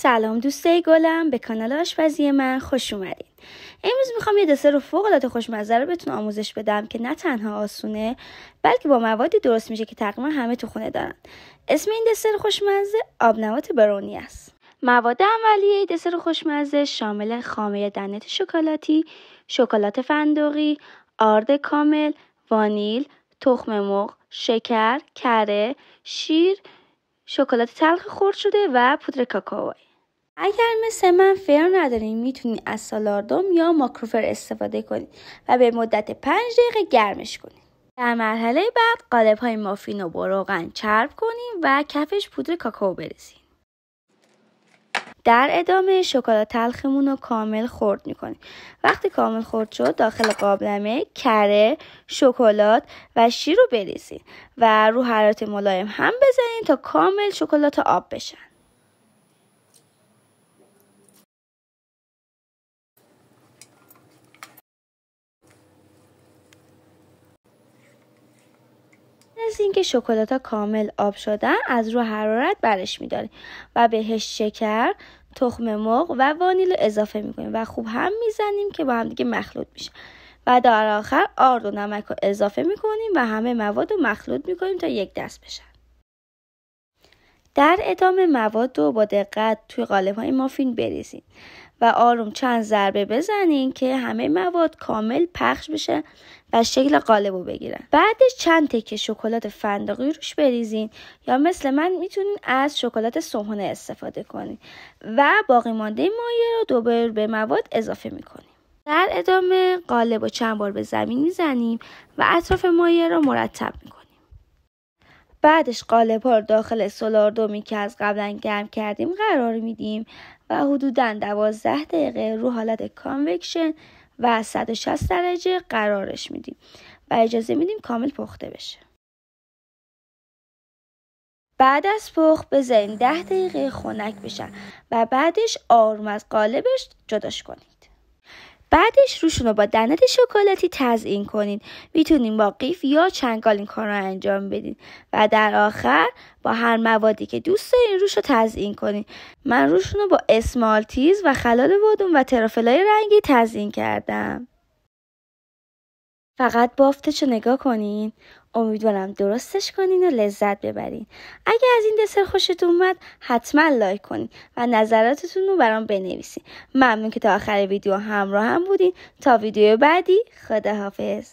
سلام دوستای گلم، به کانال آشپزی من خوش اومدین. امروز میخوام یه دسر فوق‌العاده خوشمزه رو بهتون آموزش بدم که نه تنها آسونه بلکه با موادی درست میشه که تقریبا همه تو خونه دارن. اسم این دسر خوشمزه آبنبات برونی است. مواد اولیه دسر خوشمزه شامل خامه دانه شکلاتی، شکلات فندقی، آرد کامل، وانیل، تخم مرغ، شکر، کره، شیر، شکلات تلخ خرد شده و پودر کاکائو. اگر مثل من فر ندارین میتونید از سالاردوم یا ماکروفر استفاده کنید و به مدت 5 دقیقه گرمش کنید. در مرحله بعد قالب‌های مافین رو با روغن چرب کنید و کفش پودر کاکائو بریزید. در ادامه شکلات تلخمون رو کامل خرد میکنید. وقتی کامل خرد شد داخل قابلمه کره، شکلات و شیر رو بریزید و رو حرارت ملایم هم بزنید تا کامل شکلات آب بشن. از اینکه شکلات کامل آب شدن از رو حرارت برش می‌داریم و بهش شکر، تخم مرغ و وانیل اضافه می‌کنیم و خوب هم می‌زنیم که با هم دیگه مخلوط میشه. و در آخر آرد و نمک رو اضافه می‌کنیم و همه مواد رو مخلوط می‌کنیم تا یک دست بشن. در ادامه مواد رو با دقت توی قالب‌های مافین بریزید و آروم چند ضربه بزنین که همه مواد کامل پخش بشه و شکل قالب رو بگیرن. بعدش چند تکه شکلات فندقی روش بریزین یا مثل من میتونین از شکلات صبحانه استفاده کنین و باقی مانده مایه رو دوباره به مواد اضافه میکنیم. در ادامه قالب رو چند بار به زمین میزنیم و اطراف مایه رو مرتب میکنیم. بعدش قالب‌ها رو داخل سالاردومی که از قبلا گرم کردیم قرار میدیم و حدوداً 12 دقیقه رو حالت کانوکشن و 160 درجه قرارش میدیم و اجازه میدیم کامل پخته بشه. بعد از پخت بذارین 10 دقیقه خنک بشن و بعدش آروم از قالبش جداش کنید. بعدش روشون رو با دانه شکلاتی تزیین کنید. میتونین با قیف یا چنگال این کار رو انجام بدین و در آخر با هر موادی که دوست دارین روش رو تزیین کنید. من روشون رو با اسمالتیز و خلال بادوم و ترافلای رنگی تزیین کردم. فقط بافتش رو نگاه کنین. امیدوارم درستش کنین و لذت ببرین. اگه از این دسر خوشتون اومد حتما لایک کنین و نظراتتون رو برام بنویسین. ممنون که تا آخر ویدیو همراه هم بودین. تا ویدیو بعدی، خداحافظ.